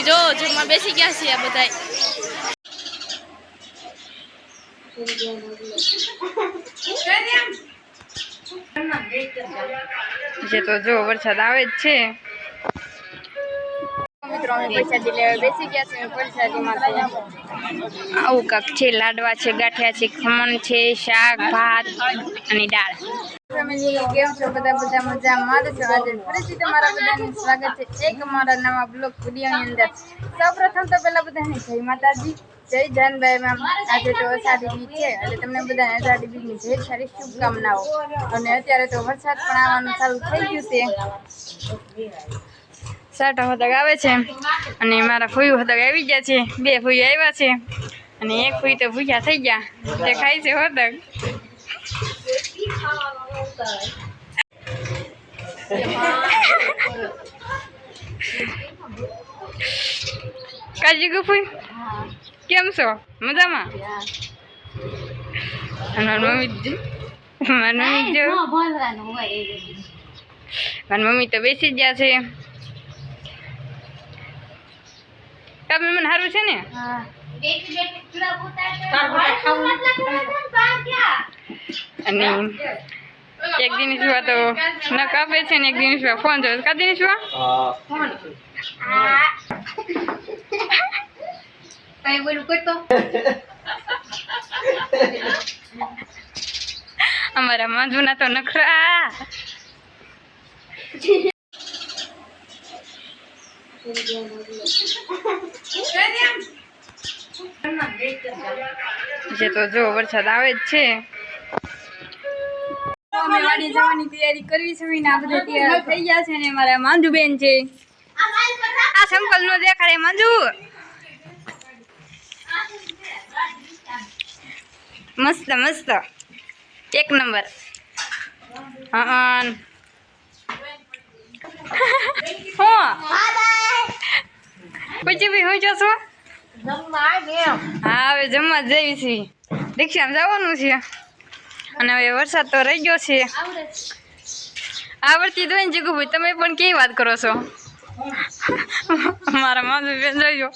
Mummy જો જમવા બેસી ગયા છે આ બધાય જે તો જો વરસાદ આવે જ છે મિત્રો અમે પ્રસાદી લેવા બેસી ગયા છે પ્રસાદીમાં આવું કાક છે લાડવા છે ગાંઠિયા છે ખમણ છે શાક ભાત અને દાળ ફેમિલી કેમ છો બધા મજામાં છો આજે ફરીથી તમારા બધાનું સ્વાગત છે એક અમારા નવા બ્લોગ વિડીયોની અંદર સૌપ્રથમ તો પહેલા બધાને જય માતાજી જય જાનભાઈ મેમ આજે તો અષાઢી બીજ છે એટલે તમને બધાને અષાઢી બીજની ઢેર સારી શુભકામનાઓ અને અત્યારે તો વરસાદ પણ આવવાનું ચાલુ થઈ ગયું છે સાટા હોતક આવે છે અને મારા ફૂયું હોતક આવી ગયા છે બે ફૂયું આવ્યા છે અને એક ફૂઈ તો ભૂખ્યા થઈ ગયા તે ખાય છે હોતક કાજી ગુફુઈ કેમ છો મજામાં મારી મમ્મી તો બેસી જ ગયા છે કામ મને સારું છે ને અને એક દિન સુવા તો ન કાપે છે ને એક દિન સુવા ફોન જોવે કા દિન સુવા કઈ બોલું કરતો અમારા માંજુના તો નખરા જે તો જો વરસાદ આવે જ છે અમે વાડી જવાની તૈયારી કરવી છે ને આ બધા તૈયાર થઈ ગયા છે ને મારા માંજુ બેન છે આ સંકલ નો દેખાડે માંજુ મસ્ત મસ્ત એક નંબર હા પછી ભાઈ હોય જશો હા હવે જમવા જ જઈએ છીએ દીક્ષામાં જવાનું છે અને હવે વરસાદ તો રહી ગયો છે આવડતી તો ને જીગુભાઈ તમે પણ કેવી વાત કરો છો મારા માધુ બેન જોઈજો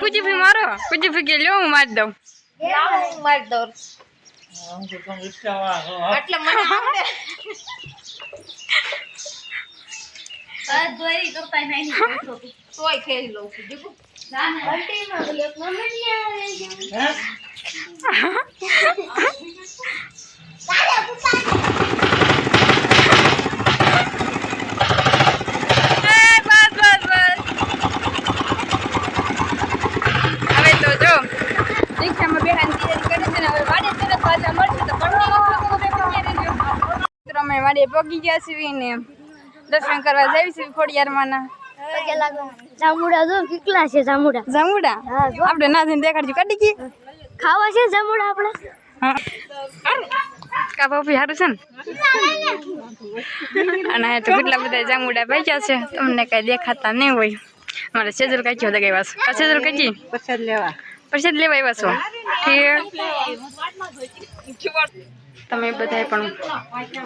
કુચીભાઈ મારો કુચીભાઈ કે લ્યો હું મારી દઉં વાડે પગી ગયા છીએ ને દર્શન કરવા જઈએ છીએ ખોડિયારમાં જામુડા જો કેટલા છે જામુડા જામુડા આપણે ના જઈને દેખાડજો કાઢી ગઈ ખાવા છે જામુડા આપણે કા પપ્પી સારું છે ને અને તો કેટલા બધા જામુડા પાક્યા છે તમને કઈ દેખાતા નહીં હોય મારે સેજલ કઈ હતા ગઈ વાસ સેજલ કઈ પ્રસાદ લેવા આવ્યા છો ઠીક તમે બધા પણ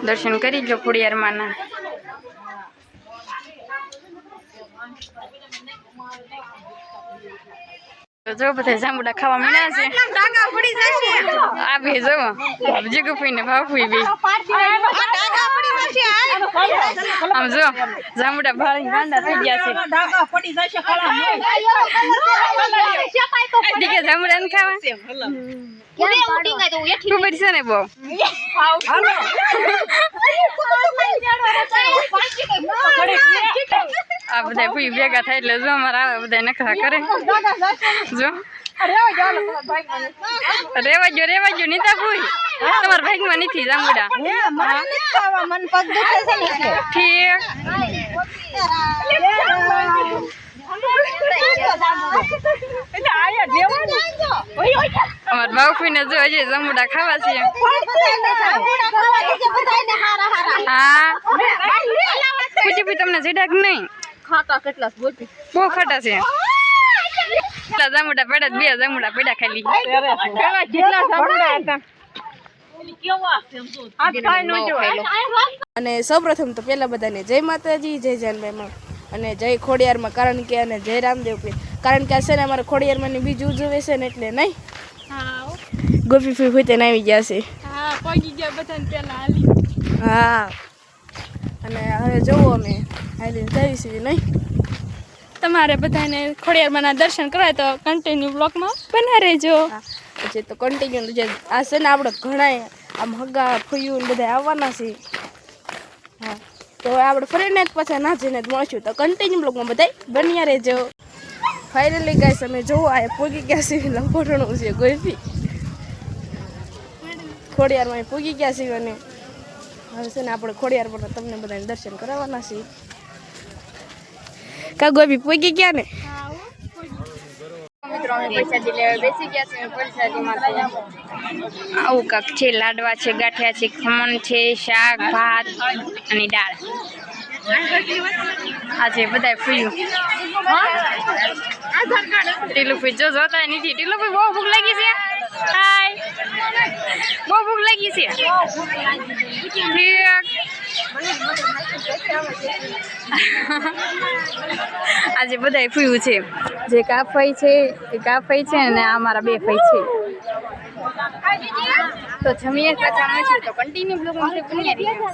દર્શન કરી લો ખોડિયારમાં ના જો બધા જાંબુડા ખાવા મળ્યા છે આ બે જો જીગુફી ને ભાફુઈ બે આમ જો જાંબુડા ભાળી ગાંડા થઈ ગયા છે દીકે જાંબુડા ને ખાવા ખબર છે ને બહુ આ બધા ભૂઈ ભેગા થાય એટલે જો અમારા આવે બધા નખરા કરે જો રેવા જો નીતા ભૂઈ તમારા ભાગમાં નથી જાંબુડા ઠીક અમાર બાપુ ને જો હજી જાંબુડા ખાવા છે હા પૂછી તમને જેડાક નહીં ખાતા કેટલા બહુ ખાટા છે જાંબુડા પડ્યા બે જાંબુડા પડ્યા ખાલી કેટલા જાંબુડા હતા અને સૌપ્રથમ તો પહેલા બધાને જય માતાજી, જય જાનભાઈમાં અને જય ખોડિયારમાં, કારણ કે અને જય રામદેવ પીર, કારણ કે આ છે ને અમારે ખોડિયારમાં બીજું ઉજવે છે ને એટલે નહીં. ગોપી ફી હોય તેને આવી ગયા છે. હા, અને હવે જોવો અમે હાલી જઈ છીએ નહીં. તમારે બધાને ખોડિયારમાંના દર્શન કરાય તો કન્ટિન્યુ બ્લોગમાં બના રહેજો. પછી તો કન્ટિન્યુ જે આ છે ને આપણે ઘણા આમ હગા ફૂયું ને બધા આવવાના છે. હા, તો આપણે ફરીને જ પાછા ના જઈને જ મળશું, તો કન્ટિન્યુ બ્લોગમાં બધા બન્યા રહેજો. ફાઇનલી ગાઈસ અમે જોવો આ પૂગી ગયા છે, લંગોટણું છે ગોઈફી ખોડિયારમાં પૂગી ગયા છે. અને હવે છે ને આપણે ખોડિયાર પર તમને બધાને દર્શન કરાવવાના છે. કા ગોપી પૂગી ગયા ને? મિત્રો અમે પ્રસાદી લેવા બેસી ગયા છે પ્રસાદીમાં. આવું કાંક છે, લાડવા છે, ગાંઠિયા છે, ખમણ છે, શાક, ભાત અને દાળ. આજે બધા ફૂયું ટીલું ફૂઈ જો જોતા નથી. ટીલું ફૂઈ બહુ ભૂખ લાગી છે. હાય, બહુ ભૂખ લાગી છે. આજે બધા ફૂયું છે, જે કાફાઈ છે એ કાફાઈ છે અને આ મારા બે ફઈ છે. તો જમીએ પાછા મળશું, તો કન્ટિન્યુ બ્લોગમાં બન્યા રહેજો.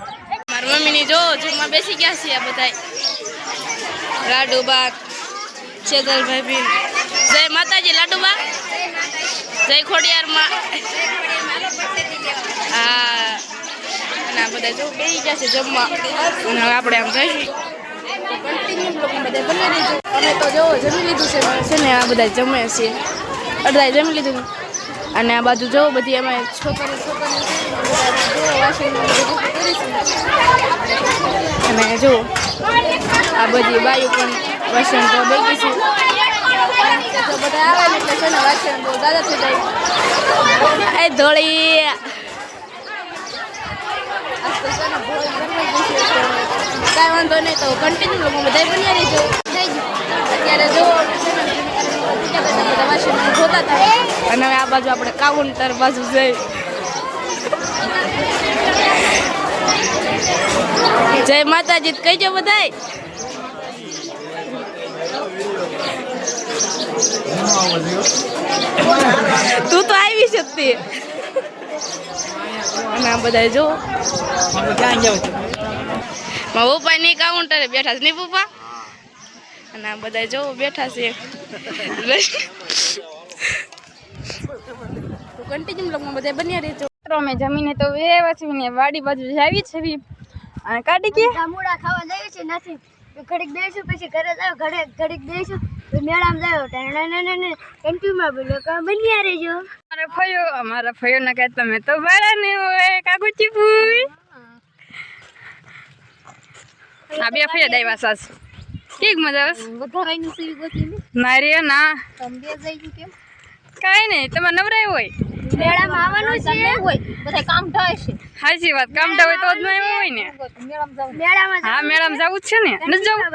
મારી મમ્મીની જો જમવા બેસી ગયા છે આ બધા. લાડુબા, ચેતલભાઈ બી, જય માતાજી. લાડુબા, જય ખોડિયારમાં. હા, અને આ બધા જો બેસી ગયા છે જમવા. અને હવે આપણે આમ જઈશું, તો કન્ટિન્યુ બ્લોગમાં બધા બની રહીશું. અમે તો જો જમી લીધું છે ને, આ બધા જમે છે, અડધાએ જમી લીધું. અને આ બાજુ જો બધી અમે છોકરી અને જો આ બધી બાયું પણ વાસણ તો બેગી છે. તો બધા આવે ને એટલે છે ને વાસણ બહુ દાદા થઈ જાય. એ ધોળી કાંઈ વાંધો નહીં, તો કન્ટિન્યુ લોકો બધા બન્યા રહીજો. અત્યારે જો બધા વાસણ ધોતા હતા. અને હવે આ બાજુ આપણે કાઉન્ટર બાજુ જઈ. જય માતાજી કહીજો બધાય. તું તો આવી છે તે. અને આ બધા જો મારા પપ્પા ની કાઉન્ટરે બેઠા છે નહીં પપ્પા? અને આ બધા જો બેઠા છે. તો કન્ટિન્યુ બ્લોગમાં બધા બન્યા રહેજો. અમે જમીને તો એવા છીએ ને વાડી બાજુ આવી છે અને કાઢી કે જામુડા ખાવા જઈએ છે નથી. ઘડીક બેસું પછી ઘરે જાવ, ઘડીક બેસું મેળામાં જાવ. કન્ટિન્યુમાં બોલો બન્યા રહેજો. અમારા ફયો ના કહે તમે તો બરા ને હોય કાકુચી ફૂઈ. આ બે ફયો દાયવા સાસ કેક મજા આવે. વધારાની સીવી ગોતી મારી ના તમે બે જઈ કેમ કાંઈ નહીં, તમારે નવરાય હોય મેળામાં આવવાનું છે. હોય બધા કામ થાય છે. સાચી વાત, કામ હોય તો જ ન આવ્યો હોય ને. મેળામાં હા, મેળામાં જવું જ છે ને, નથી જવું?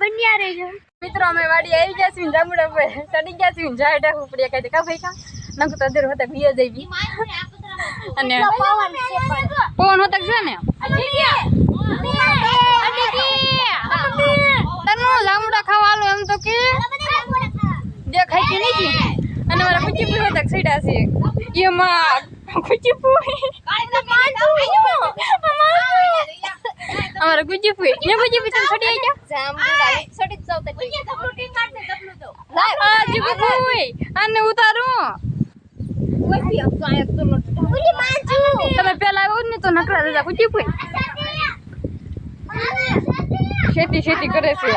બન્યા રહેજો. મિત્રો અમે વાડી આવી ગયા છીએ, જામુડા પર ચડી ગયા છીએ. જાય ડાકું પડી કઈ કા ભાઈ કા નક તો દર હોતા બીયા જઈ અને પવન હોતા છે ને તનો જામુડા ખાવા આલો એમ તો કે દેખાય કે નહીં. અને મારા કુચી પૂરી હોતા છેડા છે એમાં કુચી પૂરી અમારા કુચી પૂરી ને કુચી પૂરી છડી આવી ગયા જામુડા છડી જાવ તો પ્રોટીન કાઢ દે તપલું તો આ જીગુ પૂરી આને ઉતારું. તમે પેલા આવ્યો ને તો નકરા દાદા કુચી પૂરી ખેતી કરે છે.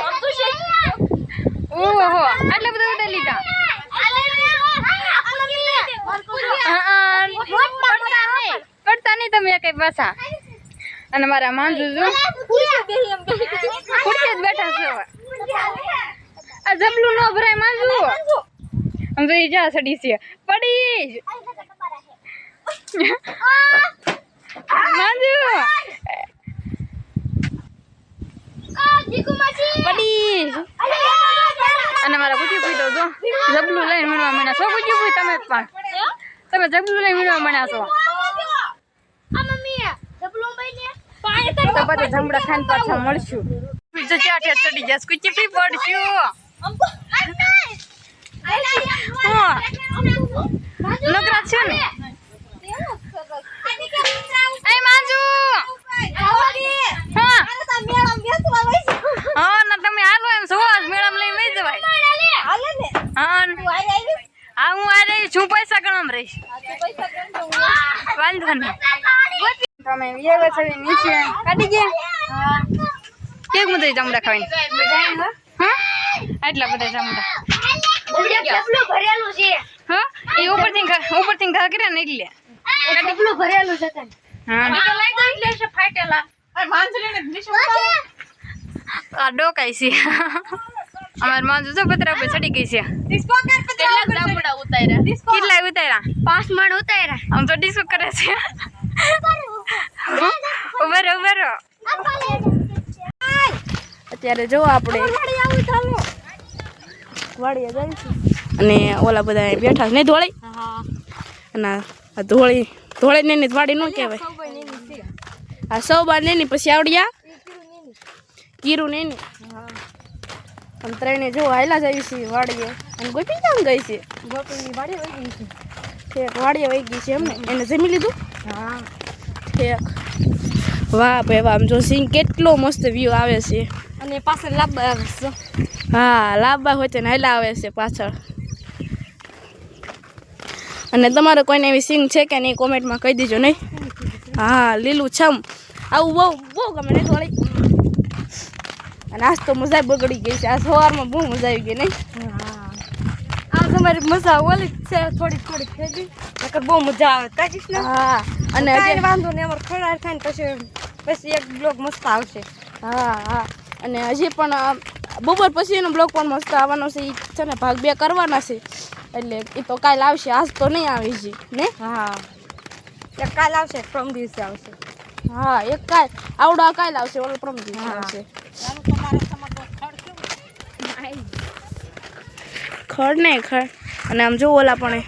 ઓહો, આટલા બધા બધા લીધા. કરતા નહીં તમે કઈ પાછા. અને મારા માંજુ જો ખુરશી જ બેઠા છે. આ જબલું નો ભરાય માંજુ આમ તો જા સડી છે પડી માંજુ પડી. અને મારા કુચી પૂઈ તો જો જબલું લઈને મીણવા માંડ્યા છો. કુચી પૂઈ તમે પણ તમે જબલું લઈને મીણવા માંડ્યા છો. તો બધા જમડા ખાઈને પાછા મળશું. બીજો ચાઠે ચડી જશે કુચી પી પડશું. હા નકરા છે ને એ માંજુ. હા હા ના તમે હાલો એમ સુવાસ મેડમ લઈને લઈ જવાય. હા હા હું આ રહી છું પૈસા ગણમ રહીશ. વાંધો નહીં તમે એવા છો નીચે કાઢી ગયા. કેમ બધા જમડા ખાવાની હા આટલા બધા જમડા ભરેલું છે હા એ ઉપરથી ઘા કર્યા ને એટલે કેટલું ભરેલું છે તને હા આ ડોકાઈ છે અમાર માંજુ તો પતરા પર ચડી ગઈ છે. કેટલા ઉતાર્યા 5 મણ ઉતાર્યા આમ તો ડિસ્કો કરે છે. ઉભરો અત્યારે જો આપણે વાડીએ જઈશું અને ઓલા બધા બેઠા છે ને ધોળી અને આ ધોળી ને વાડી ન કહેવાય. આ સૌબા ને પછી આવડિયા કીરું ને અને ત્રણે જો હાયલા જઈ છે વાડીએ અને ગોપી કામ ગઈ છે. ગોપીની વાડી વહી ગઈ છે ઠેક વાડીએ વહી ગઈ છે એમને એને જમી લીધું. હા ઠેક વાહ ભાઈ વાહ આમ જો સિંગ કેટલો મસ્ત વ્યૂ આવે છે. અને પાછળ લાંબા આવે છે હા લાંબા હોય છે ને હાયલા આવે છે પાછળ. અને તમારે કોઈને એવી સિંગ છે કે નહીં કોમેન્ટમાં કહી દીજો નહીં. હા લીલું છમ આવું બહુ ગમે ને થોડી. અને આજ તો મજા બગડી ગઈ છે. આ સવારમાં બહુ મજા આવી ગઈ નહીં. આ તમારી મજા ઓલી છે થોડી થઈ ગઈ નકર બહુ મજા આવે તાજીસ ને. હા અને કાંઈ વાંધો નહીં અમારે ખરાર થાય ને પછી એક બ્લોગ મસ્ત આવશે. હા અને હજી પણ બપોર પછી એનો બ્લોગ પણ મસ્ત આવવાનો છે. એ છે ને ભાગ 2 કરવાના છે એટલે એ તો કાલે આવશે આજ તો નહીં આવી જી ને. હા એક કાલ આવશે પ્રમ દિવસે આવશે. હા એક કાલ આવડા કાલ આવશે ઓલો પ્રમ દિવસે આવશે. ખડ નહીં ખડ અને આમ જો ઓલા પણ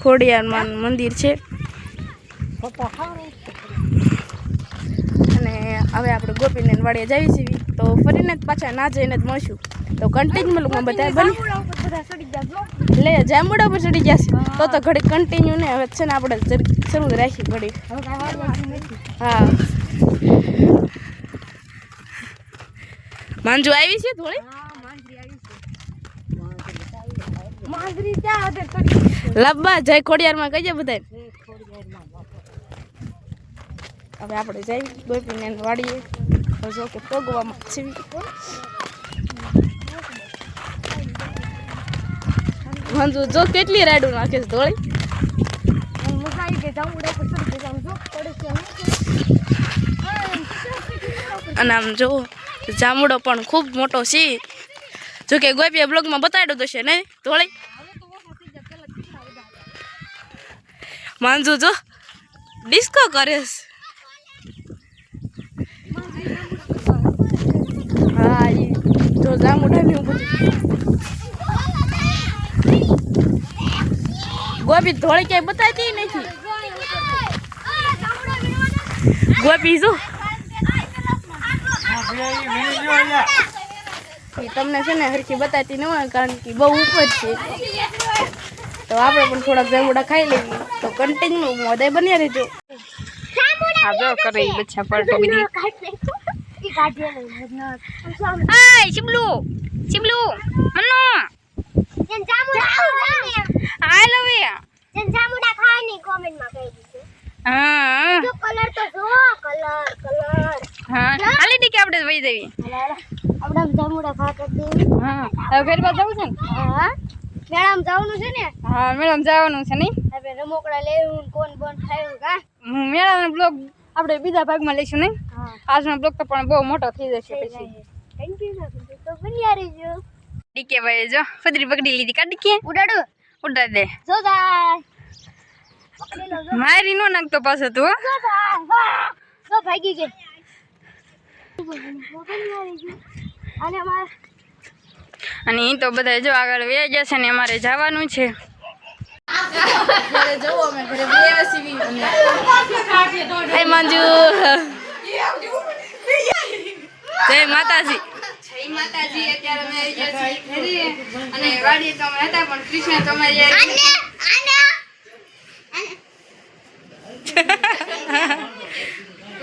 ખોડિયારમાં મંદિર છે. અને હવે આપણે ગોપીને વાડીએ જઈએ છીએ તો ફરીને જ પાછા ના જઈને જ મળશું. તો કન્ટિન્યુમાં બધા બની લે જાંબુડા પર ચડી જશે તો ઘડી કન્ટિન્યુ ને હવે છે ને આપણે શરૂ રાખી ઘડી. હા માંજુ આવી છે થોડી લબ્બા જય ખોડિયારમાં કહીએ બધા. હવે આપણે જઈ ગોપીને વાડીએ જો કે પગવામાં છીવી મંજુ જો કેટલી રાડું નાખે છે ધોળી. મજા આવી ગઈ જાંબુડા પર ચડી ગઈ આમ જો પડે છે અને આમ જો જામુડો પણ ખૂબ મોટો છે. જો કે ગોપીએ બ્લોગમાં બતાડ્યો તો છે નહીં ધોળી. માંજુ જો ડિસ્કો કરે છે. હા એ જો જામુડા ને બધું ગોપી ધોળી ક્યાંય બતાવતી નથી. ગોપી જો તમને છે ને હરખી બતાવતી ન હોય કારણ કે બહુ ઉપર છે. તો આપણે પણ થોડાક જાંબુડા ખાઈ લઈએ તો કન્ટિન્યુ મોદે બન્યા રહેજો. હા જો કરે બચ્ચા પડતો બધી. આય ચીબલુ મન્નુ આય લવે જાંબુડા ખાવાની કોમેન્ટમાં કહી દીધું. હા જો કલર તો જો કલર હા ખાલી ડી કે આપણે વઈ દેવી. આપણે જાંબુડા ખા કરી દેવી. હા હવે ફેરવા જવું છે ને. હા મેડમ જવાનું છે ને. હા મેડમ જવાનું છે નહીં. હવે રમકડા લેવું કોણ બોન ખાયું કા. મેળાનો બ્લોગ આપણે બીજા ભાગમાં લઈશું નહીં. હા આજનો બ્લોગ તો પણ બહુ મોટો થઈ જશે પછી. થેન્ક યુ તો બન્યા રહેજો. ડીકે ભાઈ જો ફદરી પકડી લીધી કાઢી કે ઉડાડો ઉડા દે. જો જાય પકડી લો જો મારી નો નાખતો પાછો તું હો. જાય વાહ જો ભાગી ગઈ. અને અમાર અને ઈ તો બધા જો આગળ વહી જશે ને અમારે જવાનું છે. ઘરે જવો અમે ઘરે બેસી અને એ મંજુ જય માતાજી. જય માતાજી. અત્યારે અમે આવી ગયા છીએ ઘરે અને વાડીએ તો અમે હતા પણ કૃષ્ણ તમારી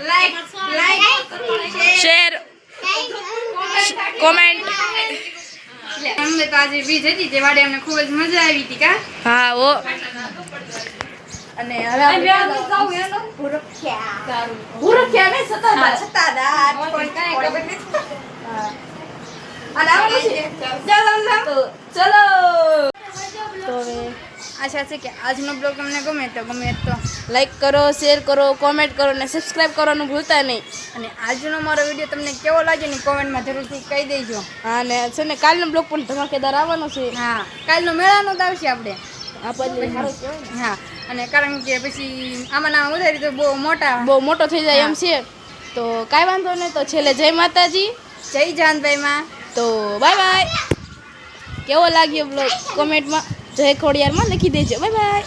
લાઈક શેર કોમેન્ટ. અમને તો આજે બીજ હતી તે વાડે અમને ખૂબ જ મજા આવી હતી કા. હા ઓ અને હવે આપણે ભૂરખ્યા ને સતાદાર પણ કાંઈ ખબર નથી. અને આવવાનું છે. ચલો તો હવે આશા છે કે આજનો બ્લોગ તમને ગમે તો લાઈક કરો, શેર કરો, કોમેન્ટ કરો અને સબસ્ક્રાઇબ કરવાનું ભૂલતા નહીં. અને આજનો મારો વિડીયો તમને કેવો લાગ્યો ને કોમેન્ટમાં જરૂરથી કહી દેજો. અને છે ને કાલનો બ્લોગ પણ ધમાકેદાર આવવાનો છે. હા કાલનો મેળાનો તો આવશે આપણે. આપણને સારું કહેવાય ને. હા અને કારણ કે પછી આમાં નામ ઉધારી તો બહુ મોટા બહુ મોટો થઈ જાય એમ છે તો કાંઈ વાંધો નહીં. તો છેલ્લે જય માતાજી. જય જાનભાઈમાં. તો બાય બાય. કેવો લાગ્યો બ્લોગ કોમેન્ટમાં જય ખોડિયારમાં લખી દેજો. Bye bye.